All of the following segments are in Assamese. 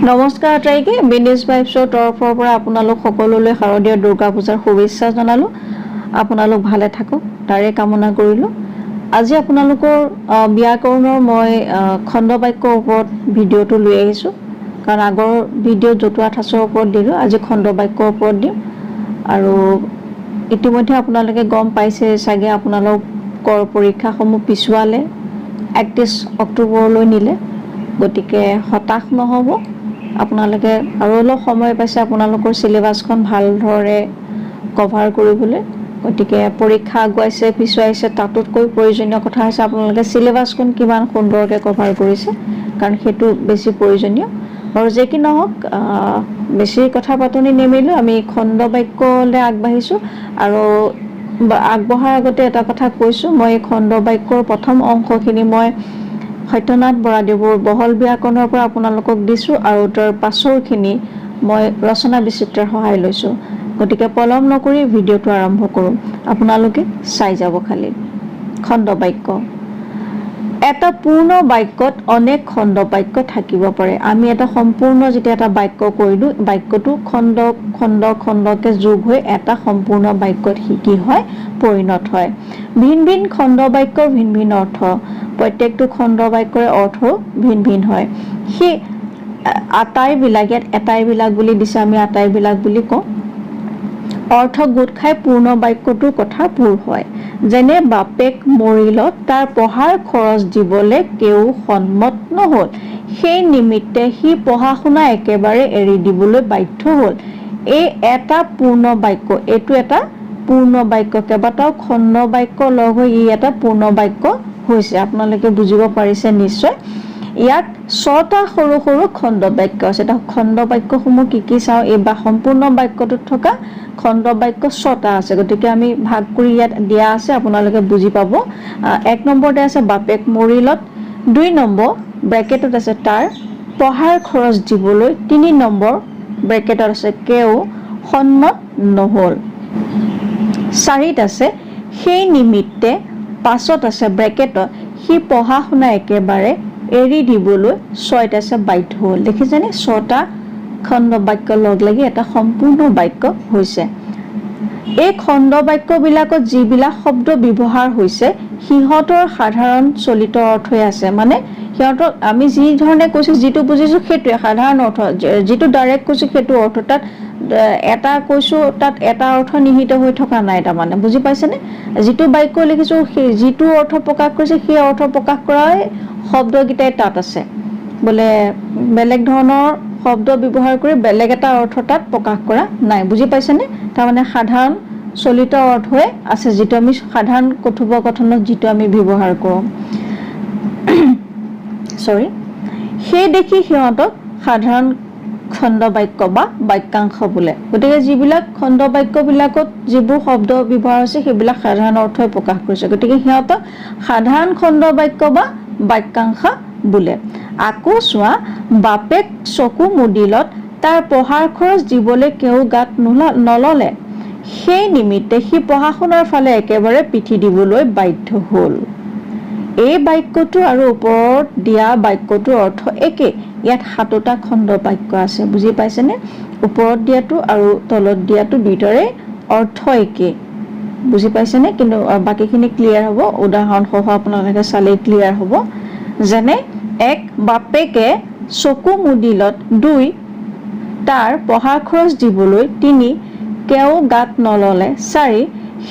নমস্কাৰ আটাইকে বিনিজ ভাইবছৰ তৰফৰ পৰা আপোনালোক সকলোলৈ শাৰদীয় দুৰ্গা পূজাৰ শুভেচ্ছা জনালোঁ। আপোনালোক ভালে থাকক তাৰে কামনা কৰিলোঁ। আজি আপোনালোকৰ ব্যাকৰণৰ মই খণ্ড বাক্যৰ ওপৰত ভিডিঅ'টো লৈ আহিছোঁ, কাৰণ আগৰ ভিডিঅ'ত জতুৱা ঠাঁচৰ ওপৰত দিলোঁ, আজি খণ্ড বাক্যৰ ওপৰত দিম। আৰু ইতিমধ্যে আপোনালোকে গম পাইছে চাগে, আপোনালোকৰ পৰীক্ষাসমূহ পিছুৱালে 31 অক্টোবৰলৈ নিলে, গতিকে হতাশ নহ'ব। আপোনালোকে আৰু অলপ সময় পাইছে আপোনালোকৰ চিলেবাছখন ভালদৰে কভাৰ কৰিবলৈ। গতিকে পৰীক্ষা আগুৱাইছে পিছুৱাইছে তাতোতকৈ প্ৰয়োজনীয় কথা হৈছে আপোনালোকে চিলেবাছখন কিমান সুন্দৰকৈ কভাৰ কৰিছে, কাৰণ সেইটো বেছি প্ৰয়োজনীয়। আৰু যে কি নহওক, বেছি কথা পাতনি নেমেলোঁ, আমি খণ্ড বাক্যলৈ আগবাঢ়িছোঁ। আৰু আগবঢ়াৰ আগতে এটা কথা কৈছোঁ, মই এই খণ্ড বাক্যৰ প্ৰথম অংশখিনি মই সত্যনাথ বৰাদেৱৰ বহল ব্যাকৰণৰ পৰা আপোনালোকক দিছোঁ, আৰু তাৰ পাছৰখিনি মই ৰচনা বিচিত্ৰাৰ সহায় লৈছোঁ। গতিকে পলম নকৰি ভিডিঅ'টো আৰম্ভ কৰোঁ, আপোনালোকে চাই যাব খালি। খণ্ড বাক্য। এটা পূৰ্ণ বাক্যত অনেক খণ্ড বাক্য থাকিব পাৰে। আমি এটা সম্পূৰ্ণ যেতিয়া এটা বাক্য কৰিলোঁ, বাক্যটো খণ্ড খণ্ড খণ্ডকৈ যোগ হৈ এটা সম্পূৰ্ণ বাক্যত কি হয়, পৰিণত হয়। ভিন ভিন খণ্ড বাক্যৰ ভিন ভিন অৰ্থ, প্ৰত্যেকটো খণ্ড বাক্যৰ অৰ্থও ভিন ভিন হয়। সেই আটাইবিলাক, ইয়াত এটাইবিলাক বুলি দিছে, আমি আটাইবিলাক বুলি কওঁ। অৰ্থ গোট খাই পূৰ্ণ বাক্যটোৰ কথা পূৰ হয়। যেনে বাপেক মৰিলত তাৰ পঢ়াৰ খৰচ দিবলৈ কেও সন্মত নহ'ল, সেই নিমিত্তে সি পঢ়া শুনা একেবাৰে এৰি দিবলৈ বাধ্য হ'ল। এই এটা পূৰ্ণ বাক্য, এইটো এটা পূৰ্ণ বাক্য, কেইবাটাও খণ্ড বাক্য লগ হৈ ই এটা পূৰ্ণ বাক্য হৈছে। আপোনালোকে বুজিব পাৰিছে নিশ্চয়। ইয়াত 6টা সৰু সৰু খণ্ড বাক্য আছে। এটা খণ্ড বাক্যসমূহ কি কি চাওঁ, এই সম্পূৰ্ণ বাক্যটোত থকা খণ্ড বাক্য 6টা আছে। গতিকে আমি ভাগ কৰি ইয়াত দিয়া আছে, আপোনালোকে বুজি পাব। 1 নম্বৰতে আছে বাপেক মৰিলত, 2 নম্বৰ ব্ৰেকেটত আছে তাৰ পঢ়াৰ খৰচ দিবলৈ, 3 নম্বৰ ব্ৰেকেটত আছে কেও সন্মত নহ'ল, 4ত আছে সেই নিমিত্তে, 5ত আছে ব্ৰেকেটত সি পঢ়া শুনা একেবাৰে এৰি দিবলৈ, 6ত আছে বাধ্য হ'ল। দেখিছেনে, 6টা খণ্ড বাক্য লগ লাগি এটা সম্পূৰ্ণ বাক্য হৈছে। এই খণ্ড বাক্যবিলাকত যিবিলাক শব্দ ব্যৱহাৰ হৈছে সিহঁতৰ সাধাৰণ চলিত অৰ্থই আছে। মানে সিহঁতক আমি যি ধৰণে কৈছোঁ, যিটো বুজিছোঁ সেইটোৱে সাধাৰণ অৰ্থ, যিটো ডাইৰেক্ট কৈছোঁ সেইটো অৰ্থ। তাত এটা কৈছোঁ, তাত এটা অৰ্থ নিহিত হৈ থকা নাই, তাৰমানে বুজি পাইছেনে। যিটো বাক্য লিখিছোঁ, সেই যিটো অৰ্থ প্ৰকাশ কৰিছে সেই অৰ্থ প্ৰকাশ কৰাই শব্দকেইটাই তাত আছে। বোলে বেলেগ ধৰণৰ শব্দ ব্যৱহাৰ কৰি বেলেগ এটা অৰ্থ তাত প্ৰকাশ কৰা নাই, বুজি পাইছেনে। তাৰমানে সাধাৰণ চলিত অৰ্থই আছে, যিটো আমি সাধাৰণ কথোপকথনত যিটো আমি ব্যৱহাৰ কৰোঁ। সেই দেখি সিহঁতক সাধাৰণ খণ্ড বাক্য বা বাক্যাংশ বোলে। গতিকে যিবিলাক খণ্ড বাক্যবিলাকত যিবোৰ শব্দ ব্যৱহাৰ হৈছে সেইবিলাক সাধাৰণ অৰ্থই প্ৰকাশ কৰিছে, গতিকে সিহঁতক সাধাৰণ খণ্ড বাক্য বা বাক্যাংশ বোলে। আকৌ চোৱা, বাপেক চকু মুদিলত তাৰ পঢ়াৰ খৰচ দিবলৈ কেও গাত নললে, সেই নিমিত্তে সি পঢ়া শুনাৰ ফালে একেবাৰে পিঠি দিবলৈ বাধ্য হ'ল। এই বাক্যটো আৰু ওপৰত দিয়া বাক্যটোৰ অৰ্থ একে। ইয়াত 7টা খণ্ড বাক্য আছে, বুজি পাইছেনে। ওপৰত দিয়াটো আৰু তলত দিয়াটো দুইটাৰে অৰ্থ একে, বুজি পাইছেনে। কিন্তু বাকীখিনি ক্লিয়াৰ হ'ব, উদাহৰণসহ আপোনালোকে চালেই ক্লিয়াৰ হ'ব। যেনে 1 বাপেকে চকু মুদিলত, 2 তাৰ পঢ়াৰ খৰচ দিবলৈ, 3 কেও গাত নললে, 4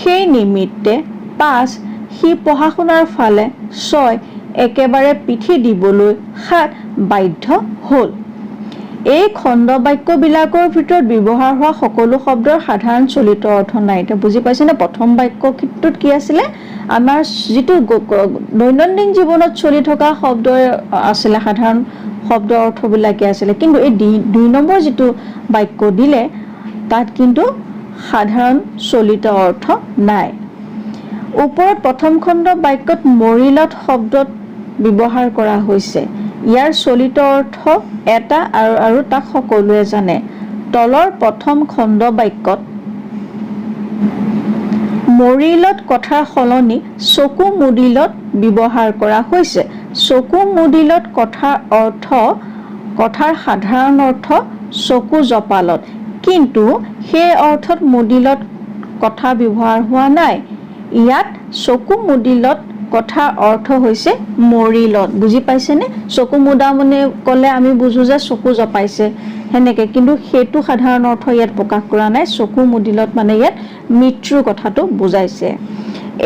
সেই নিমিত্তে, 5 সি পঢ়া শুনাৰ ফালে, 6 একেবাৰে পিঠি দিবলৈ, 7 বাধ্য হ'ল। এই খণ্ড বাক্যবিলাকৰ ভিতৰত ব্যৱহাৰ হোৱা সকলো শব্দৰ সাধাৰণ চলিত অৰ্থ নাই। এতিয়া বুজি পাইছেনে। প্ৰথম বাক্যটোত কি আছিলে, আমাৰ যিটো দৈনন্দিন জীৱনত চলি থকা শব্দ আছিলে, সাধাৰণ শব্দ অৰ্থবিলাকে আছিলে। কিন্তু এই 2 নম্বৰ যিটো বাক্য দিলে তাত কিন্তু সাধাৰণ চলিত অৰ্থ নাই। ওপৰত প্ৰথম খণ্ড বাক্যত মৰিলত শব্দত ব্যৱহাৰ কৰা হৈছে। ইয়াৰ চলিত অৰ্থ এটা আৰু তাক সকলোৱে জানে। তলৰ প্ৰথম খণ্ড বাক্যত মৰিলত কথাৰ সলনি চকু মুদিলত ব্যৱহাৰ কৰা হৈছে। চকু মুদিলত কথাৰ অৰ্থ কথাৰ সাধাৰণ অৰ্থ চকু জপালত, কিন্তু সেই অৰ্থত মুদিলত কথা ব্যৱহাৰ হোৱা নাই। ইয়াত চকু মুদিলত কথাৰ অৰ্থ হৈছে মৰিলত। বুজি পাইছেনে? চকু মুদা মানে ক'লে আমি বুজো যে চকু জপাইছে সেনেকৈ, কিন্তু সেইটো সাধাৰণ অৰ্থ ইয়াত প্ৰকাশ কৰা নাই। চকু মুদিলত মানে ইয়াত মৃত্যুৰ কথাটো বুজাইছে।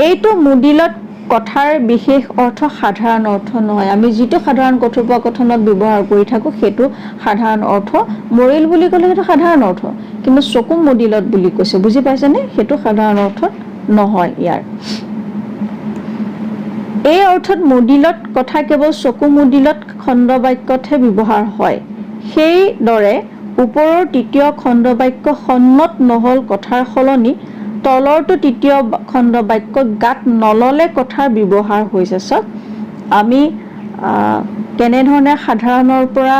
এইটো মুদিলত কথাৰ বিশেষ অৰ্থ সাধাৰণ অৰ্থ নহয়। আমি যিটো সাধাৰণ কথোপকথনত ব্যৱহাৰ কৰি থাকোঁ সেইটো সাধাৰণ অৰ্থ। মৰিল বুলি ক'লে সেইটো সাধাৰণ অৰ্থ, কিন্তু চকু মুদিলত বুলি কৈছে। বুজি পাইছেনে? সেইটো সাধাৰণ অৰ্থ নহয় ইয়াৰ। এই অৰ্থত মুদিলত কথা কেৱল চকু মুদিলত খণ্ড বাক্যতহে ব্যৱহাৰ হয়। সেইদৰে ওপৰৰ তৃতীয় খণ্ড বাক্য সন্মত নহ'ল কথাৰ সলনি তলৰটো তৃতীয় খণ্ড বাক্য গাত নললে কথাৰ ব্যৱহাৰ হৈছে। চাওক আমি কেনেধৰণে সাধাৰণৰ পৰা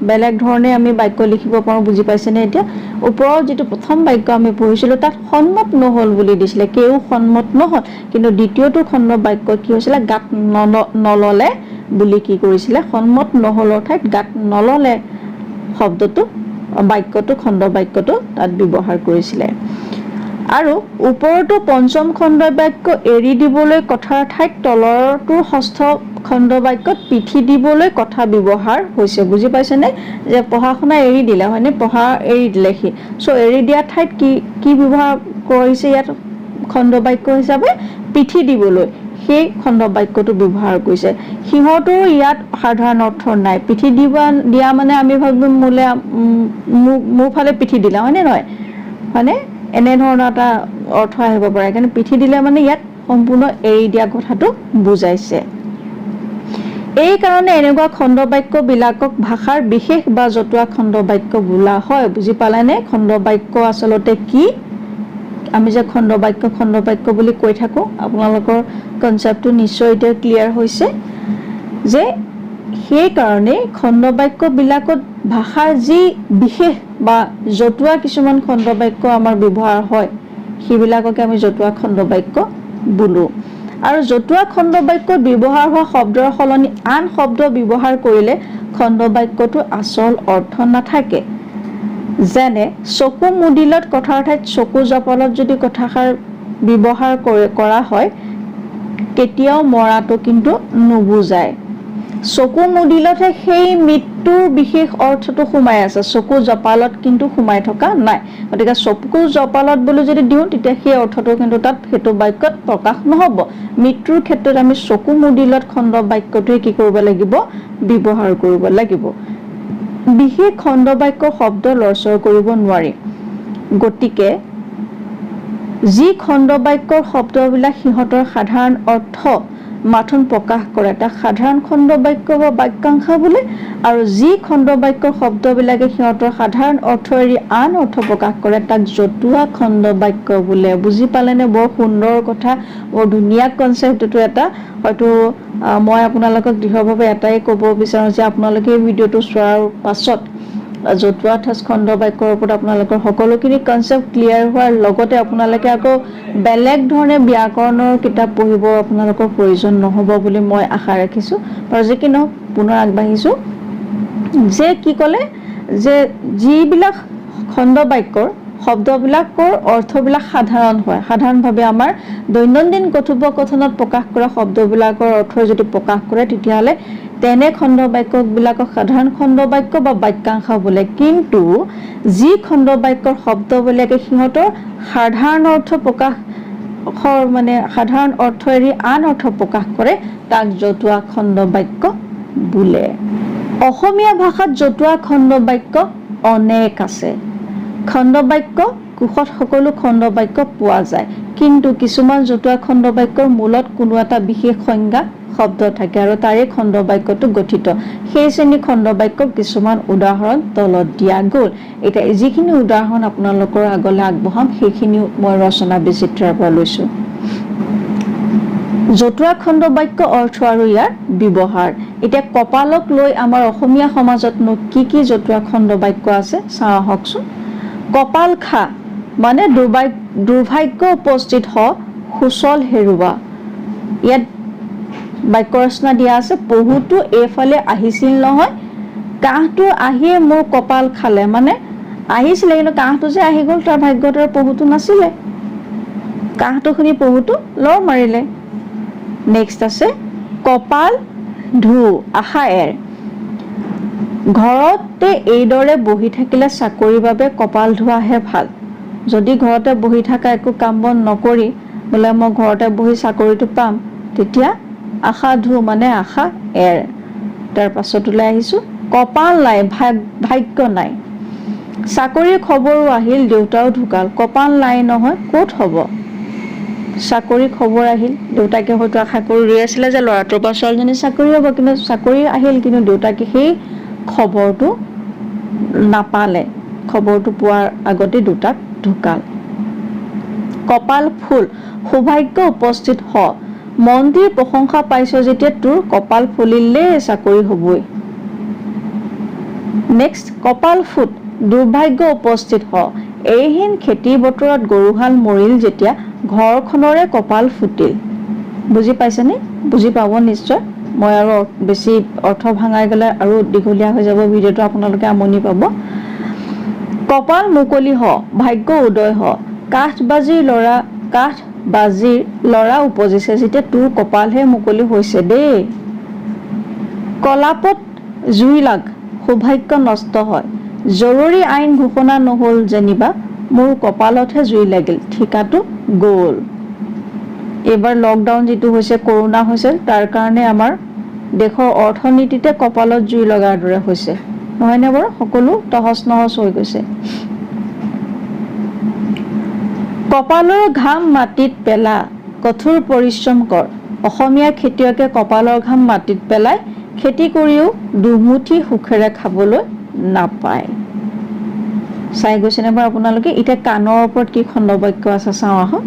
বেলেগ ধৰণে আমি বাক্য লিখিব পাৰোঁ। বুজি পাইছেনে? এতিয়া ওপৰৰ যিটো প্ৰথম বাক্য আমি পঢ়িছিলোঁ তাত সন্মত নহ'ল বুলি দিছিলে, কেও সন্মত নহ'ল, কিন্তু দ্বিতীয়টো খণ্ড বাক্য কি হৈছিলে? গাত নললে বুলি কি কৰিছিলে? সন্মত নহ'লৰ ঠাইত গাত নললে শব্দটো বাক্যটো খণ্ড বাক্যটো তাত ব্যৱহাৰ কৰিছিলে। আৰু ওপৰতো পঞ্চম খণ্ড বাক্য এৰি দিবলৈ কথাৰ ঠাইত তলৰটো ষষ্ঠ খণ্ড বাক্যত পিঠি দিবলৈ কথা ব্যৱহাৰ হৈছে। বুজি পাইছেনে? যে পঢ়া শুনা এৰি দিলে, হয়নে? পঢ়া এৰি দিলে সি, চ' এৰি দিয়া ঠাইত কি ব্যৱহাৰ কৰিছে ইয়াত খণ্ড বাক্য হিচাপে? পিঠি দিবলৈ সেই খণ্ড বাক্যটো ব্যৱহাৰ কৰিছে। সিহঁতৰ ইয়াত সাধাৰণ অৰ্থ নাই। পিঠি দিয়া মানে আমি ভাবিম মোৰ ফালে পিঠি দিলা, হয়নে নহয়? হয়নে? এনেধৰণৰ এটা অৰ্থ আহিব পাৰে, কিন্তু পিঠি দিলে মানে ইয়াত সম্পূৰ্ণ এৰি দিয়া কথাটো বুজাইছে। এই কাৰণে এনেকুৱা খণ্ড বাক্যবিলাকক ভাষাৰ বিশেষ বা জতুৱা খণ্ড বাক্য বোলা হয়। বুজি পালেনে? খণ্ড বাক্য আচলতে কি? আমি যে খণ্ড বাক্য বুলি কৈ থাকোঁ, আপোনালোকৰ কনচেপ্টটো নিশ্চয় এতিয়া ক্লিয়াৰ হৈছে যে সেইকাৰণে খণ্ড বাক্যবিলাকত ভাষাৰ যি বিশেষ বা জতুৱা কিছুমান খণ্ড বাক্য আমাৰ ব্যৱহাৰ হয় সেইবিলাককে আমি জতুৱা খণ্ড বাক্য বোলো। আৰু জতুৱা খণ্ড বাক্যত ব্যৱহাৰ হোৱা শব্দৰ সলনি আন শব্দ ব্যৱহাৰ কৰিলে খণ্ড বাক্যটো আচল অৰ্থ নাথাকে। যেনে চকু মুদিলত কথাৰ ঠাইত চকু জপালত যদি কথাষাৰ ব্যৱহাৰ কৰা হয় কেতিয়াও মৰাটো কিন্তু নুবুজায়। চকু মুদিলতহে সেই মৃত্যুৰ বিশেষ অৰ্থটো সোমাই আছে, চকু জপালত কিন্তু সোমাই থকা নাই। গতিকে চকু জপালত বুলি যদি দিওঁ তেতিয়া সেই অৰ্থটো কিন্তু তাত সেইটো বাক্যত প্ৰকাশ নহ'ব। মৃত্যুৰ ক্ষেত্ৰত আমি চকু মুদিলত খণ্ড বাক্যটোৱে কি কৰিব লাগিব? ব্যৱহাৰ কৰিব লাগিব। বিশেষ খণ্ড বাক্য শব্দ লৰচৰ কৰিব নোৱাৰি। গতিকে যি খণ্ড বাক্যৰ শব্দবিলাক সিহঁতৰ সাধাৰণ অৰ্থ মাথোন প্ৰকাশ কৰে তাক সাধাৰণ খণ্ড বাক্য বা বাক্যাংশ বোলে, আৰু যি খণ্ড বাক্যৰ শব্দবিলাকে সিহঁতৰ সাধাৰণ অৰ্থ এৰি আন অৰ্থ প্ৰকাশ কৰে তাক জতুৱা খণ্ড বাক্য বোলে। বুজি পালেনে? বৰ সুন্দৰ কথা, বৰ ধুনীয়া কনচেপ্ট এইটো এটা। হয়তো মই আপোনালোকক দৃঢ়ভাৱে এটাই ক'ব বিচাৰোঁ যে আপোনালোকে এই ভিডিঅ'টো চোৱাৰ পাছত জতুৱা ঠাঁচ খণ্ড বাক্যৰ ওপৰত আপোনালোকৰ সকলোখিনি কনচেপ্ট ক্লিয়াৰ হোৱাৰ লগতে আপোনালোকে আকৌ বেলেগ ধৰণে ব্যাকৰণৰ কিতাপ পঢ়িব আপোনালোকৰ প্ৰয়োজন নহ'ব বুলি মই আশা ৰাখিছোঁ। আৰু যি কি নহওক পুনৰ আগবাঢ়িছোঁ যে কি ক'লে যে যিবিলাক খণ্ড বাক্যৰ শব্দবিলাকৰ অৰ্থবিলাক সাধাৰণ হয়, সাধাৰণভাৱে আমাৰ দৈনন্দিন কথোপকথনত প্ৰকাশ কৰা শব্দবিলাকৰ অৰ্থ যদি প্ৰকাশ কৰে তেতিয়াহ'লে তেনে খণ্ড বাক্যবিলাকক সাধাৰণ খণ্ড বাক্য বা বাক্যাংশ বোলে। কিন্তু যি খণ্ড বাক্যৰ শব্দবিলাকে সিহঁতৰ সাধাৰণ অৰ্থ সাধাৰণ অৰ্থ এৰি আন অৰ্থ প্ৰকাশ কৰে তাক জতুৱা খণ্ড বাক্য বোলে। অসমীয়া ভাষাত জতুৱা খণ্ড বাক্য অনেক আছে। খণ্ড বাক্য কোষত সকলো খণ্ড বাক্য পোৱা যায়, কিন্তু কিছুমান জতুৱা খণ্ড বাক্যৰ মূলত কোনো এটা বিশেষ সংজ্ঞা শব্দ থাকে আৰু তাৰে খণ্ড বাক্যটো গঠিত। সেই শ্ৰেণীৰ খণ্ড বাক্যৰ কিছুমান উদাহৰণ তলত দিয়া গ'ল। এতিয়া যিখিনি উদাহৰণ আপোনালোকৰ আগলৈ আগবঢ়াম সেইখিনি মই ৰচনা বিচিত্ৰাৰ পৰা লৈছোঁ। জতুৱা খণ্ড বাক্য অৰ্থ আৰু ইয়াৰ ব্যৱহাৰ। এতিয়া কপালক লৈ আমাৰ অসমীয়া সমাজতনো কি কি জতুৱা খণ্ড বাক্য আছে চাওঁ আহকচোন। কপাল খা মানে দুৰ্ভাগ্য উপস্থিত হ, সুচল হেৰুৱা। ইয়াত বাক্য ৰচনা দিয়া আছে। পহুটো এইফালে আহিছিল নহয়, কাহটো আহিয়ে মোৰ কপাল খালে, মানে আহিছিলে কিন্তু কাহটো যে আহি গ'ল তাৰ ভাগ্যত আৰু পহুটো নাছিলে। কাহটো শুনি পহুটো লৰ মাৰিলে। নেক্সট আছে কপাল ধু আশা এৰ। ঘৰতে এইদৰে বহি থাকিলে চাকৰিৰ বাবে কপাল ধোৱাহে ভাল। যদি ঘৰতে বহি থকা একো কাম বন নকৰি বোলে মই ঘৰতে বহি চাকৰিটো পাম, তেতিয়া আশা ধু মানে আশা এৰ। তাৰ পাছত ওলাই আহিছোঁ কপাল নাই ভাগ্য নাই। চাকৰিৰ খবৰো আহিল দেউতাও ঢুকাল, কপাল নাই নহয় ক'ত হ'ব। চাকৰি খবৰ আহিল, দেউতাকে হয়তো আশা কৰি ৰৈ আছিলে যে ল'ৰাটোৰ বা ছোৱালীজনী চাকৰি হ'ব, কিন্তু চাকৰি আহিল কিন্তু দেউতাকে সেই খবৰটো নাপালে, খবৰটো পোৱাৰ আগতে দেউতাক ঢুকাল। কপাল ফুল সৌভাগ্য উপস্থিত হ। মন্দিৰ প্ৰশংসা পাইছ যেতিয়া তোৰ কপাল ফুলিলে চাকৰি হ'বই। নেক্সট কপাল ফুট দুৰ্ভাগ্য উপস্থিত হ। এইহীন খেতিৰ বতৰত গৰুহাল মৰিল যেতিয়া ঘৰখনৰে কপাল ফুটিল। বুজি পাইছেনে? বুজি পাব নিশ্চয়। মই আৰু বেছি অৰ্থ ভাঙাই গ'লে আৰু দীঘলীয়া হৈ যাব ভিডিঅ'টো, আপোনালোকে আমনি পাব। কপাল মুকলি হ ভাগ্য উদয় হ। কাঠ বাজিৰ ল'ৰা উপজিছে যেতিয়া তোৰ কপালহে মুকলি হৈছে দেই। কলাপত জুই লাগ সৌভাগ্য নষ্ট হয়। জৰুৰী আইন ঘোষণা নহ'ল যেনিবা মোৰ কপালতহে জুই লাগিল, ঠিকাটো গ'ল। এইবাৰ লকডাউন যিটো হৈছে, কৰোণা হৈছে, তাৰ কাৰণে আমাৰ দেশৰ অৰ্থনীতিতে কপালত জুই লগাৰ দৰে হৈছে, নহয়নে বাৰু? সকলো তহচ নহচ হৈ গৈছে। কপালৰ ঘাম মাটিত পেলা কঠোৰ পৰিশ্ৰম কৰ। অসমীয়া খেতিয়কে কপালৰ ঘাম মাটিত পেলাই খেতি কৰিও দুমুঠি সুখেৰে খাবলৈ নাপায়। চাই গৈছেনে বাৰু আপোনালোকে? এতিয়া কাণৰ ওপৰত কি খণ্ডবাক্য আছে চাওঁ আহক।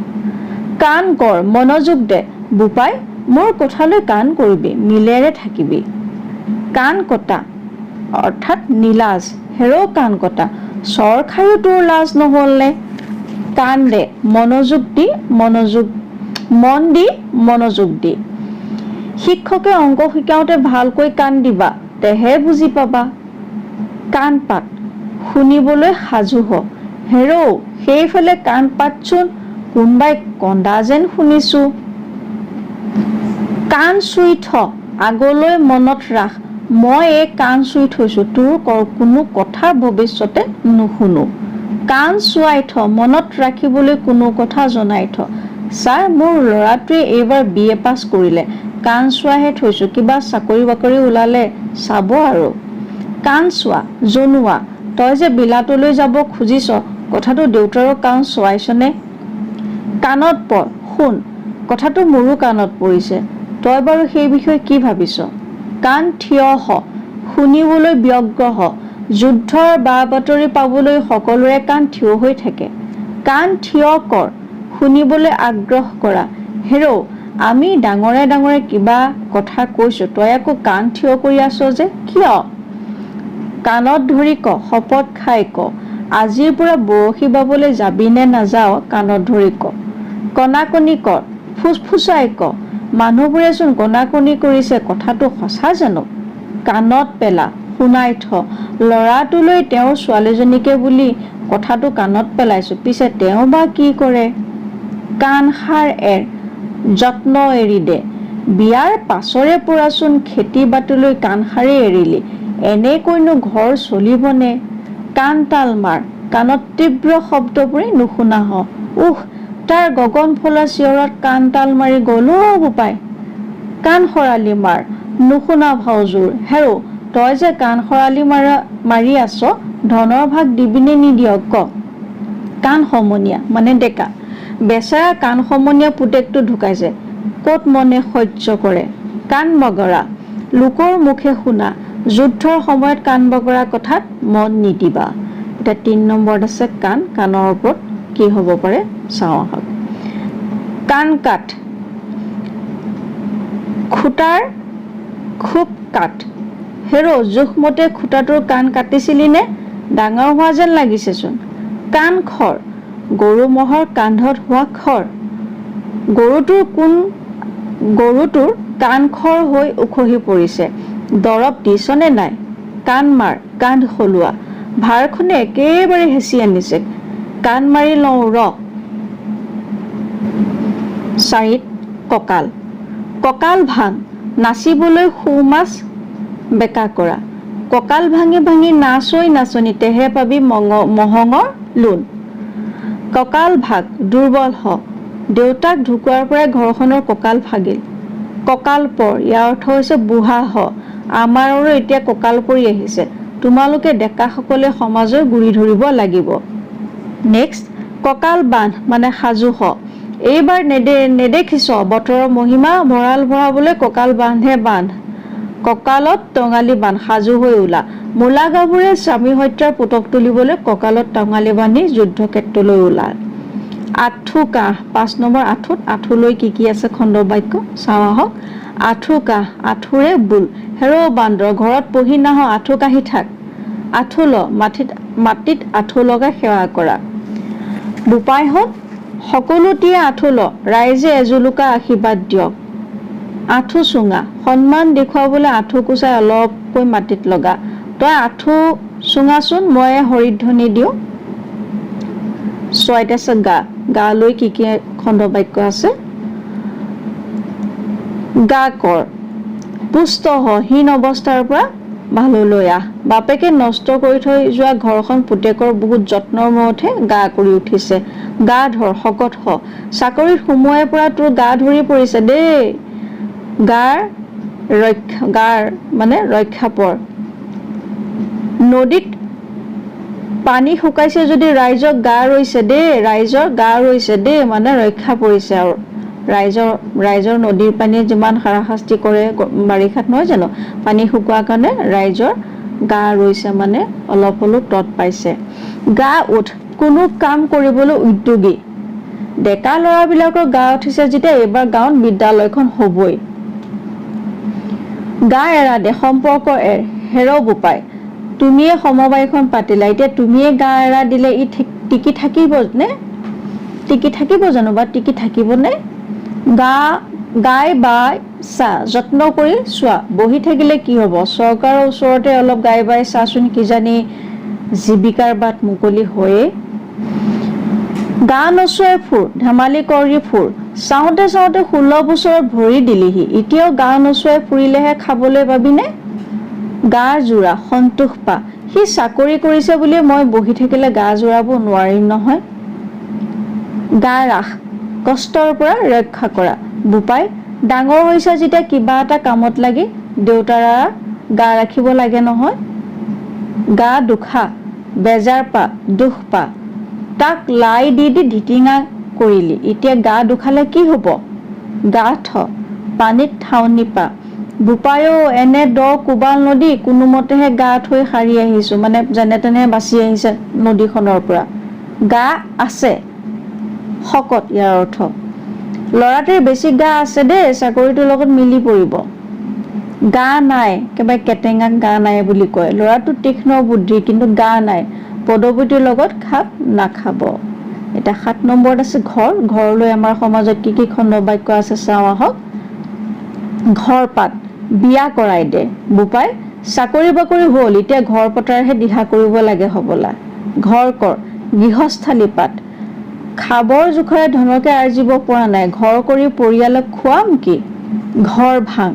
কাণ কৰ মনোযোগ দে বোপাই, মোৰ কথালৈ কাণ কৰিবি মিলেৰে থাকিবি। কাণ কটা অৰ্থাৎ নীলাজ, হেৰৌ কাণ কটা চৰ খায়ো তোৰ লাজ নহ'লনে। কাণ দে মন দি মনোযোগ দি। শিক্ষকে অংক শিকাওঁতে ভালকৈ কাণ দিবা, তেহে বুজি পাবা। কাণ পাত শুনিবলৈ সাজু হ। হেৰৌ সেইফালে কাণ পাতচোন, কোনবাই কন্দা যেন শুনিছো। কাণ চুই থ আগলৈ মনত ৰাখ, মই এই কাণ চুই থৈছো তোৰ কোনো কথা ভৱিষ্যতে নুশুনো। কাণ চুৱাই থ মনত ৰাখিবলৈ কোনো কথা জনাই থ। ছাৰ মোৰ ল'ৰাটোৱে এইবাৰ BA পাছ কৰিলে, কাণ চুৱাইহে থৈছো, কিবা চাকৰি বাকৰি ওলালে চাব আৰু। কাণ চোৱা জনোৱা, তই যে বিলাতলৈ যাব খুজিছ, কথাটো দেউতাৰৰ কাণ চোৱাইছনে? কাণত পৰ শুন, কথাটো মোৰো কাণত পৰিছে, তই বাৰু সেই বিষয়ে কি ভাবিছ? কাণ থিয় হ শুনিবলৈ ব্যগ্ৰ হ। যুদ্ধৰ বা বাতৰি পাবলৈ সকলোৰে কাণ থিয় হৈ থাকে। কাণ থিয় কৰ শুনিবলৈ আগ্ৰহ কৰা। হেৰৌ আমি ডাঙৰে ডাঙৰে কিবা কথা কৈছো, তই আকৌ কাণ থিয় কৰি আছ যে কিয়? কাণত ধৰি ক, শপত খাই ক, আজিৰ পৰা বৰশী বাবলৈ যাবি নে নাযাৱ কাণত ধৰি ক। কণাকণি কৰ ফুচফুচাই ক, মানুহবোৰেচোন কণাকণি কৰিছে, কথাটো সঁচা জানো? কাণত পেলা শুনাই থ, ল'ৰাটোলৈ তেওঁৰ ছোৱালীজনীকে বুলি কথাটো কাণত পেলাইছো, পিছে তেওঁ বা কি কৰে? কাণ সাৰ এৰ যত্ন এৰি দে। বিয়াৰ পাছৰে পৰাচোন খেতি বাতিলৈ কাণ সাৰেই এৰিলি, এনেকৈনো ঘৰ চলিবনে? কাণ তাল মাৰ কাণত তীব্ৰ শব্দবোৰে নুশুনা হ। উহ তাৰ গগন ফলা চিঞৰত কাণ তাল মাৰি গ'ল বোপাই। কাণ সৰালি মাৰ নুশুনা ভাওজোৰ। হেৰৌ তই যে কাণ সৰালি মাৰি আছ, ধনৰ ভাগ দিবিনে নিদিয় ক। কাণ সমনীয়া মানে ডেকা, বেচেৰা কাণ সমনীয়া পুতেকটো ঢুকাইছে, ক'ত মনে সহ্য কৰে। কাণ বগৰা লোকৰ মুখে শুনা, যুদ্ধৰ সময়ত কাণ বগৰা কথাত মন নিদিবা। এতিয়া 3 নম্বৰত আছে কাণ, কাণৰ ওপৰত কি হ'ব পাৰে চাওঁ আহক। কাণ কাঠ খুটাৰ খুব কাঠ। হেৰৌ জোখমতে খুটাটোৰ কাণ কাটিছিলি নে? ডাঙৰ হোৱা যেন লাগিছেচোন। কাণ খৰ গৰু ম'হৰ কান্ধত হোৱা খৰ। গৰুটোৰ কাণ খৰ হৈ উখহি পৰিছে, দৰৱ দিছনে নাই? কাণ মাৰ কান্ধ সলোৱা ভাৰখনে একেবাৰে হেঁচি আনিছে কাণ মাৰি লওঁ ৰ 4 কঁকাল কঁকাল ভাং নাচিবলৈ সোঁমাছ বেকা কৰা কঁকাল ভাঙি ভাঙি নাচৈ নাচনি তেহে পাবি মহঙৰ লোন কঁকাল ভাগ দুৰ্বল হ দেউতাক ঢুকোৱাৰ পৰাই ঘৰখনৰ কঁকাল ভাগিল কঁকাল পৰ ইয়াৰ অৰ্থ হৈছে বুঢ়া হ আমাৰো এতিয়া কঁকাল পৰি আহিছে তোমালোকে ডেকাসকলে সমাজৰ গুৰি ধৰিব লাগিব নেক্সট কঁকাল বান্ধ মানে সাজু হ এইবাৰ নেদেখিছ বতৰৰ মহিমা ভঁৰাল ভৰাবলৈ কঁকাল বান্ধে বান্ধ কঁকালত টঙালি বান্ধ সাজু হৈ ওলা মূলা গাভৰুৱে স্বামী হত্যাৰ পুতক তুলিবলৈ কঁকালত টঙালি বান্ধি যুদ্ধক্ষেত্ৰলৈ ওলাল আঁঠু কাহ 5 নম্বৰ আঁঠুলৈ কি আছে খণ্ড বাক্য চাওঁ আহক আঁঠু কাহ আঁঠুৰে বুল হেৰ' বান্দৰ ঘৰত পঢ়ি নাহ আঁঠু কাহি থাক আঁঠু ল মাটিত আঁঠু লগাই সেৱা কৰা বোপাইহঁত সকলোটিয়ে আঁঠু ল ৰাইজে এজুলুকা আশীৰ্বাদ দিয়ক আঁঠু চুঙা সন্মান দেখুৱাবলৈ আঁঠু কুচাই অলপকৈ মাটিত লগা তই আঁঠু চুঙাচোন মই হৰিধ্বনি দিওঁ 6 আছে গা লৈ কি খণ্ড বাক্য আছে গা কৰ পুষ্ট হ হীন অৱস্থাৰ পৰা ভাললৈ আহ বাপেকে নষ্ট কৰি থৈ যোৱা ঘৰখন পুতেকৰ বহুত যত্নৰ মূৰতহে গা কৰি উঠিছে গা ধৰ শকত হ চাকৰিত সোমোৱাই পৰা তোৰ গা ধৰি পৰিছে দেই গাৰ মানে ৰক্ষা পৰ নদীত পানী শুকাইছে যদি ৰাইজৰ গা ৰৈছে দেই মানে ৰক্ষা পৰিছে আৰু ৰাইজৰ নদীৰ পানীয়ে যিমান হাৰাশাস্তি কৰে বাৰিষাত নহয় জানো পানী শুকোৱাৰ কাৰণে ৰাইজৰ গা ৰৈছে মানে অলপ হ'লেও তত পাইছে গা উঠ কোনো কাম কৰিবলৈ উদ্যোগী ডেকা ল'ৰাবিলাকৰ গা উঠিছে যেতিয়া এইবাৰ গাঁৱত বিদ্যালয়খন হ'বই গা এৰা দে সম্পৰ্ক হেৰ বোপাই তুমিয়ে সমবায়খন পাতিলা এতিয়া তুমিয়ে গা এৰা দিলে ই টিকি থাকিব জানো বা টিকি থাকিবনে গাই বাই চা যত্ন কৰি চোৱা বহি থাকিলে কি হ'ব চৰকাৰৰ ওচৰতে অলপ গাই বাই চাচোন কিজানি জীৱিকাৰ বাট মুকলি হয়ে গা নচুৱাই ফুৰ ধেমালি কৰি ফুৰ চাওঁতে 16 বছৰত ভৰি দিলিহি এতিয়াও গা নচুৱাই ফুৰিলেহে খাবলৈ পাবিনে গাৰ জোৰা সন্তোষ পা সি চাকৰি কৰিছে বুলি মই বহি থাকিলে গা জোৰাব নোৱাৰিম নহয় গা ৰাখ কষ্টৰ পৰা ৰক্ষা কৰা বোপাই ডাঙৰ হৈছে যেতিয়া কিবা এটা কামত লাগি দেউতাৰা গা ৰাখিব লাগে নহয় গা দুখা বেজাৰ পা দুখ পা তাক লাই দি ধিটিঙা কৰিলি এতিয়া গা দুখালে কি হ'ব গা থ পানীত ঠাউনি পা বোপায়ো এনে কোবাল নদী কোনোমতেহে গা থৈ সাৰি আহিছো মানে যেনে তেনে বাচি আহিছে নদীখনৰ পৰা গা আছে শকত ইয়াৰ অৰ্থ ল'ৰাটিৰ বেছি গা আছে দেই চাকৰিটোৰ লগত মিলি পৰিব গা নাই একেবাৰে কেটেঙাক গা নাই বুলি কয় ল'ৰাটো তীক্ষ্ণ বুদ্ধি কিন্তু গা নাই পদৱীটোৰ লগত খাপ নাখাব এটা 7 নম্বৰত আছে ঘৰলৈ আমাৰ সমাজত কি খণ্ড বাক্য আছে চাওঁ আহক ঘৰ পাত বিয়া কৰাই দে বোপাই চাকৰি বাকৰি হ'ল এতিয়া ঘৰ পতাৰহে দিহা কৰিব লাগে হ'বলা ঘৰ কৰ গৃহস্থালী পাত খাবৰ জোখৰে ধনকে আৰ্জিব পৰা নাই ঘৰ কৰি পৰিয়ালক খুৱাম কি ঘৰ ভাং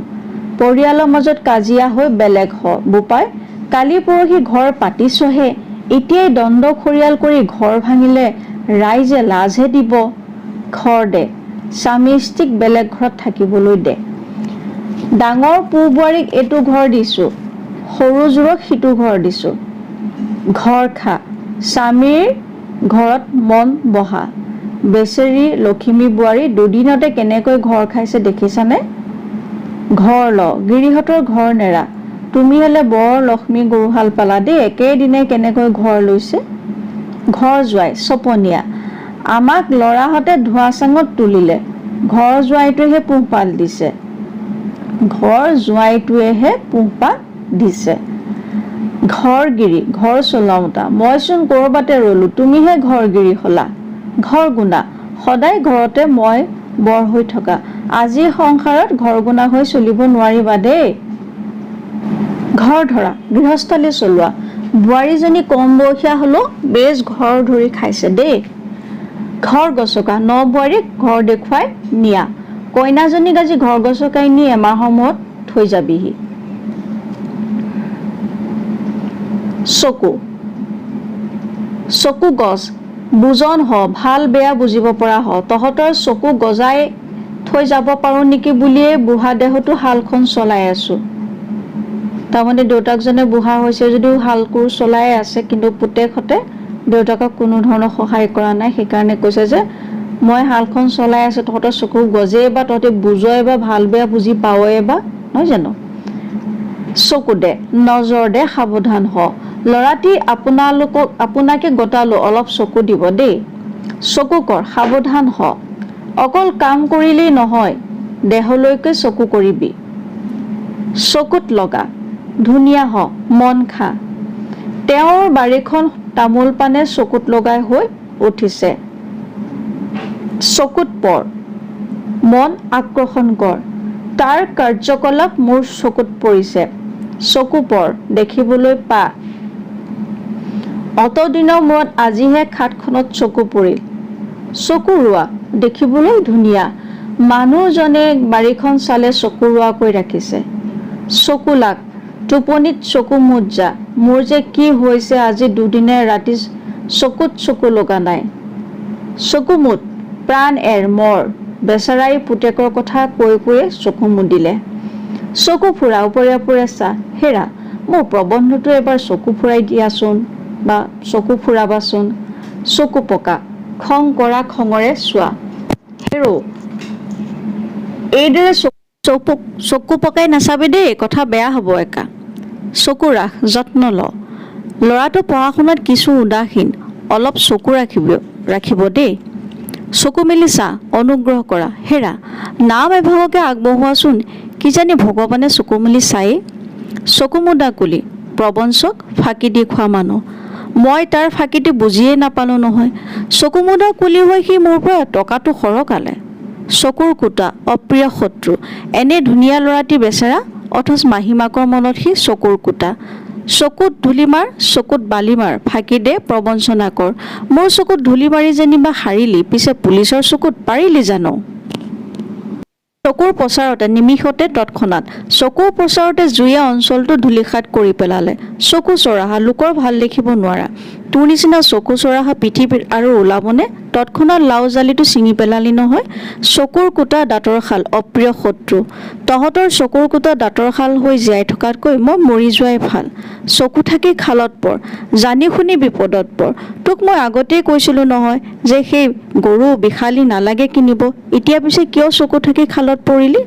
পৰিয়ালৰ মাজত কাজিয়া হৈ বেলেগ হ বোপাই কালি পৰহি ঘৰ পাতিছহে এতিয়াই দণ্ড খৰিয়াল কৰি ঘৰ ভাঙিলে ৰাইজে লাজহে দিব ঘৰ দে স্বামী স্ত্ৰীক বেলেগ ঘৰত থাকিবলৈ দে ডাঙৰ পু-বোৱাৰীক এইটো ঘৰ দিছো সৰুযোৰক সিটো ঘৰ দিছো ঘৰ খা স্বামীৰ ঘৰত মন বহা বেচেৰী লখিমী বোৱাৰী দুদিনতে কেনেকৈ ঘৰ খাইছে দেখিছানে ঘৰ ল গিৰিহঁতৰ ঘৰ নেৰা তুমি হলে বৰ লক্ষ্মী গৰুহাল পালা দেই একেদিনে কেনেকৈ ঘৰ লৈছে ঘৰ জোৱাই চপনীয়া আমাক লৰাহঁতে ধোঁৱা চাঙত তুলিলে ঘৰ জোৱাইটোহে পোহপাল দিছে ঘৰগিৰি ঘৰ চলাওঁতা মইচোন কৰবাতে ৰলো তুমিহে ঘৰগিৰি হলা ঘৰ গুণা সদায় ঘৰতে মই বৰ হৈ থকা আজিৰ সংসাৰত ঘৰ গুণা হৈ চলিব নোৱাৰিবা দেই ঘৰ ধৰা গৃহস্থলী চলোৱা বোৱাৰীজনী কম বয়সীয়া হ'লেও বেছ ঘৰ ধৰি খাইছে দেই ঘৰ গছকা ন বোৱাৰীক ঘৰ দেখুৱাই নিয়া কইনাজনীক আজি ঘৰ গছকাই নি এমাহৰ মূৰত থৈ যাবিহি চকু চকু গছ বুজন হ ভাল বেয়া বুজিব পৰা হ তহঁতৰ চকু গজাই থৈ যাব পাৰো নেকি বুলিয়ে বুঢ়া দেহতো হালখন চলাই আছো তাৰমানে দেউতাকজনে বুঢ়া হৈছে যদিও হাল কোৰ চলাই আছে কিন্তু পুতেকহঁতে দেউতাকক কোনো ধৰণৰ সহায় কৰা নাই সেইকাৰণে কৈছে যে মই হালখন চলাই আছো তহঁতৰ চকু গজে বা তহঁতে বুজয় বা ভাল বেয়া বুজি পাৱয়ে বা নহয় জানো চকু দে নজৰ দে সাৱধান হ লৰাটি আপোনাকে গতালো অলপ চকু দিব দেই চকু কৰ সাৱধান হ অকল কাম কৰিলেই নহয় দেহলৈকে চকু কৰিবি চকুত লগা ধুনীয়া হ মন খা তেওঁৰ বাৰীখন তামোল পানে চকুত লগাই হৈ উঠিছে চকুত পৰ মন আকৰ্ষণ কৰ তাৰ কাৰ্যকলাপ মোৰ চকুত পৰিছে চকু পৰ দেখিবলৈ পা অতদিনৰ মূৰত আজিহে খাটখনত চকু পৰিল চকু ৰোৱা দেখিবলৈ ধুনীয়া মানুহজনে বাৰীখন চালে চকু ৰোৱাকৈ ৰাখিছে চকু লাগ টোপনিত চকু মুদ যা মোৰ যে কি হৈছে আজি দুদিনে ৰাতি চকুত চকু লগা নাই চকু মুদ প্ৰাণ এৰ মৰ বেচাৰাই পুতেকৰ কথা কৈ কৈয়ে চকু মুদিলে চকু ফুৰা ওপৰে ওপৰে চা হেৰা মোৰ প্ৰবন্ধটো এবাৰ চকু ফুৰাই দিয়াচোন বা চকু ফুৰাবাচোন চকু পকা খং কৰা খঙৰে চোৱা হেৰো এইদৰে চকু পকাই নাচাবি দেই কথা বেয়া হ'ব একা চকু ৰাখ যত্ন ল ল'ৰাটো পঢ়া শুনাত কিছু উদাসীন অলপ চকু ৰাখিব দেই চকু মেলি চা অনুগ্ৰহ কৰা হেৰা নাম এভাগকে আগবঢ়োৱাচোন কিজানি ভগৱানে চকু মেলি চায়েই চকু মুদা কুলি প্ৰবঞ্চক ফাঁকি দি খোৱা মানুহ মই তাৰ ফাঁকিটো বুজিয়েই নাপালো নহয় চকু মুদা কুলি হৈ সি মোৰ পৰা টকাটো সৰকালে চকুৰ কুটা অপ্ৰিয় শত্ৰু এনে ধুনীয়া ল'ৰাটি বেচেৰা অথচ মাহীমাকৰ মনত সি চকুৰ কুটা চকুত ধূলি মাৰ চকুত বালি মাৰ ফাঁকি দে প্ৰবঞ্চনা কৰ মোৰ চকুত ধূলি মাৰি যেনিবা হাৰিলি পিছে পুলিচৰ চকুত পাৰিলি জানো চকুৰ প্ৰচাৰতে নিমিষতে তৎক্ষণাত চকুৰ প্ৰচাৰতে জুয়ে অঞ্চলটো ধূলিসাৎ কৰি পেলালে চকু চৰাহা লোকৰ ভাল দেখিব নোৱাৰা তোৰ নিচিনা চকু চৰাহা পৃথিৱীত আৰু ওলাবনে তৎক্ষণাত লাও জালিটো ছিঙি পেলালি নহয় চকুৰ কুটা দাঁতৰ শাল অপ্ৰিয় শত্ৰু তহঁতৰ চকুৰ কুটা দাঁতৰ শাল হৈ জীয়াই থকাতকৈ মই মৰি যোৱাই ভাল চকু থাকি খালত পৰ জানি শুনি বিপদত পৰ তোক মই আগতেই কৈছিলো নহয় যে সেই গৰু বিশালী নালাগে কিনিব এতিয়া পিছে কিয় চকু থাকি খালত পৰিলি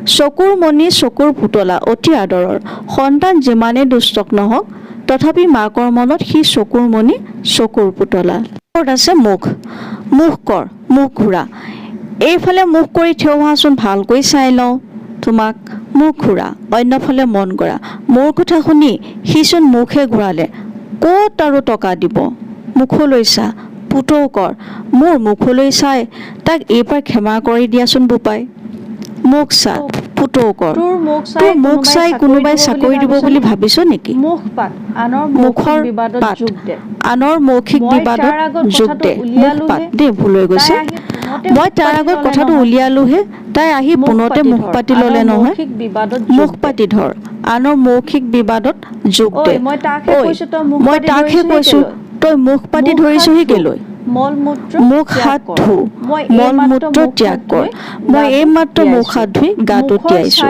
চকুৰ মণি চকুৰ পুতলা অতি আদৰৰ সন্তান যিমানেই দুষ্টক নহওক তথাপি মাকৰ মনত সি চকুৰ মণি চকুৰ পুতলা আছে মুখ কৰ মুখ ঘূৰা এইফালে মুখ কৰি থিয় হোৱাচোন ভালকৈ চাই লওঁ তোমাক মুখ ঘূৰা অন্যফালে মন কৰা মোৰ কথা শুনি সিচোন মুখহে ঘূৰালে ক'ত আৰু টকা দিব মুখলৈ চা পুতৌ কৰ মোৰ মুখলৈ চাই তাক এইবাৰ ক্ষমা কৰি দিয়াচোন বোপাই মুখ চা পুতৌ কৰ তোৰ মুখ চাই কোনোবাই চাকৰি দিব বুলি ভাবিছ নেকি আনৰ মৌখিক বিবাদত যোগ দে মুখপাত দেই ভুল হৈ গৈছে মই তাৰ আগত কথাটো উলিয়ালোহে তাই আহি পুনতে মুখ পাতি ললে নহয় মুখ পাতি ধৰ আনৰ মৌখিক বিবাদত যোগ দে মই তাকহে কৈছো তই মুখ পাতি ধৰিছহি কেলৈ মুখ হাত ধু মল মূত্ৰ ত্যাগ কৰ মই এইমাত্ৰ মুখ হাত ধুই গাটো তিয়াইছো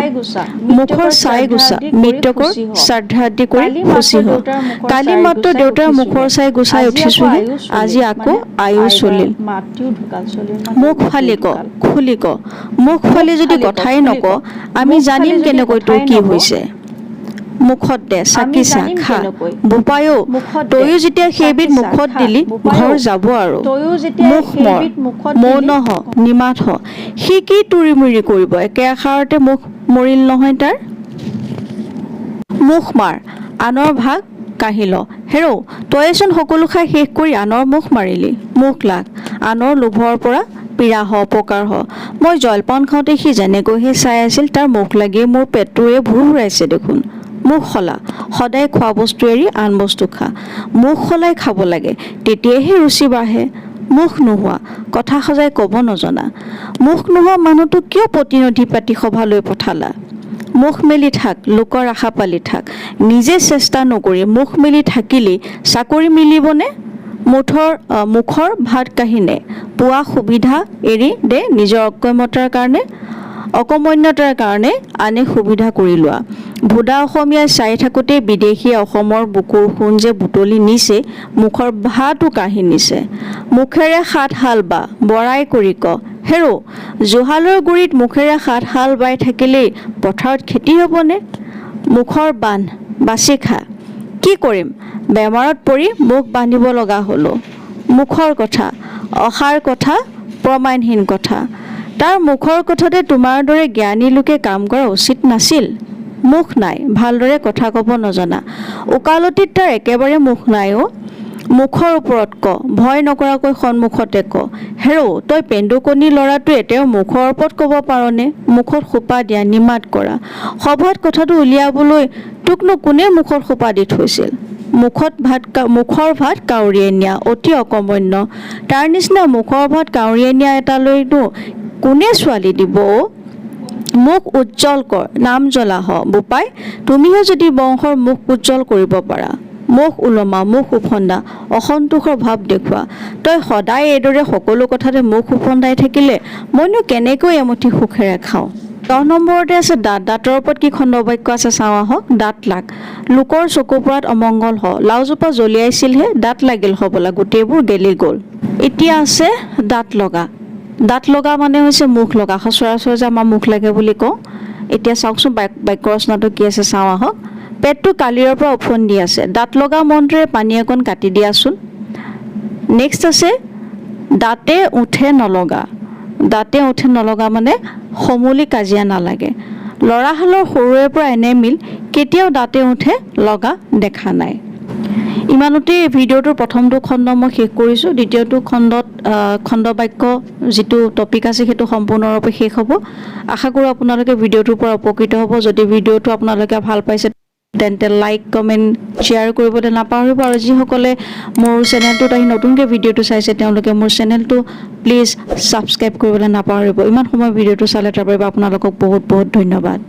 মুখৰ ছাই গুচা মৃতকৰ শ্ৰাদ্ধাদি কৰি খুচি হ কালি মাত্ৰ দেউতাৰ মুখৰ ছাই গুচাই উঠিছোহি আজি আকৌ আয়ু চলিল মুখ ফালি ক খুলি ক মুখ ফালি যদি কথাই নক আমি জানিম কেনেকৈ তোৰ কি হৈছে মুখত দে চাকি চা খা বোপায়ো তয়ো যেতিয়া সেইবিধ মুখত দিলি ঘৰ যাব আৰু মুখ মৰ মৌন হ নিমাত হ সি কি তুৰিমুৰি কৰিব একে আষাৰতে মুখ মৰিল নহয় তাৰ মুখ মাৰ আনৰ ভাগ কাঢ়ি ল হেৰৌ তয়েচোন সকলো খাই শেষ কৰি আনৰ মুখ মাৰিলি মুখ লাগ আনৰ লোভৰ পৰা পীড়া হ অপকাৰ হ মই জলপান খাওঁতে সি যেনেকৈহে চাই আছিল তাৰ মুখ লাগিয়ে মোৰ পেটটোৱে ভুৰ ভুৰাইছে দেখোন মুখ সলা সদায় খোৱা বস্তু এৰি আন বস্তু খা মুখ সলাই খাব লাগে তেতিয়াহে ৰুচি বাঢ়ে মুখ নোহোৱা কথা সজাই ক'ব নজনা মুখ নোহোৱা মানুহটো কিয় প্ৰতিনিধি পাতি সভালৈ পঠালা মুখ মেলি থাক লোকৰ আশা পালি থাক নিজে চেষ্টা নকৰি মুখ মেলি থাকিলে চাকৰি মিলিবনে মুখৰ ভাত কাহিনে পোৱা সুবিধা এৰি দে নিজৰ অকমন্যতাৰ কাৰণে আনে সুবিধা কৰি লোৱা ভোদা অসমীয়াই চাই থাকোঁতে বিদেশীয়ে অসমৰ বুকুৰ সোণ যে বুটলি নিছে মুখৰ ভাতো কাঢ়ি নিছে মুখেৰে সাত হাল বা বৰাই কৰি ক হেৰো জোহালৰ গুৰিত মুখেৰে সাত হাল বাই থাকিলেই পথাৰত খেতি হ'বনে মুখৰ বান্ধ বাচি খা কি কৰিম বেমাৰত পৰি মুখ বান্ধিব লগা হলো মুখৰ কথা অসাৰ কথা প্ৰমাণহীন কথা তাৰ মুখৰ কথাতে তোমাৰ দৰে জ্ঞানী লোকে কাম কৰা উচিত নাছিল মুখ নাই ভালদৰে কথা ক'ব নজনা ওকালতিত তাৰ একেবাৰে মুখ নাই মুখৰ ওপৰত ক ভয় নকৰাকৈ সন্মুখতে ক হেৰো তই পেন্দুকণী ল'ৰাটোৱে তেওঁ মুখৰ ওপৰত ক'ব পাৰনে মুখত সোপা দিয়া নিমাত কৰা সভাত কথাটো উলিয়াবলৈ তোকনো কোনে মুখত সোপা দি থৈছিল মুখৰ ভাত কাউৰীয়ে নিয়া অতি অকমন্য তাৰ নিচিনা মুখৰ ভাত কাউৰীয়ে নিয়া এটালৈনো কোনে ছোৱালী দিব মুখ উজ্জ্বল কৰ নাম জ্বলা হ বোপাই তুমিও যদি বংশৰ মুখ উজ্জ্বল কৰিব পাৰা মুখ ওলমা মুখ উফন্দা অসন্তোষৰ ভাৱ দেখুওৱা তই সদায় এইদৰে সকলো কথাতে মুখ উফন্দাই থাকিলে মইনো কেনেকৈ এমুঠি সুখেৰে খাওঁ 10 নম্বৰতে আছে দাঁতৰ ওপৰত কি খণ্ডবাক্য আছে চাওঁ আহক দাঁত লাগ লোকৰ চকু পৰাত অমংগল হ লাওজোপা জ্বলিয়াইছিলহে দাঁত লাগিল হবলা গোটেইবোৰ গেলি গ'ল এতিয়া আছে দাঁত লগা মানে হৈছে মুখ লগা সচৰাচৰ যে আমাৰ মুখ লাগে বুলি কওঁ এতিয়া চাওকচোন বাক্য ৰচনাটো কি আছে চাওঁ আহক পেটটো কালিৰ পৰা উফন্দি আছে দাঁত লগা মন্ত্ৰৰে পানী অকণ কাটি দিয়াচোন নেক্সট আছে দাঁতে উঠে নলগা মানে সমূলি কাজিয়া নালাগে ল'ৰাহালৰ সৰুৰে পৰা এনে মিল কেতিয়াও দাঁতে উঠে লগা দেখা নাই ইমানতে ভিডিঅ'টোৰ প্ৰথমটো খণ্ড মই শেষ কৰিছোঁ দ্বিতীয়টো খণ্ডবাক্য যিটো টপিক আছে সেইটো সম্পূৰ্ণৰূপে শেষ হ'ব আশা কৰোঁ আপোনালোকে ভিডিঅ'টোৰ পৰা উপকৃত হ'ব যদি ভিডিঅ'টো আপোনালোকে ভাল পাইছে তেন্তে লাইক কমেণ্ট শ্বেয়াৰ কৰিবলৈ নাপাহৰিব আৰু যিসকলে মোৰ চেনেলটোত আহি নতুনকৈ ভিডিঅ'টো চাইছে তেওঁলোকে মোৰ চেনেলটো প্লিজ ছাবস্ক্ৰাইব কৰিবলৈ নাপাহৰিব ইমান সময় ভিডিঅ'টো চালে তাৰ বাবে আপোনালোকক বহুত বহুত ধন্যবাদ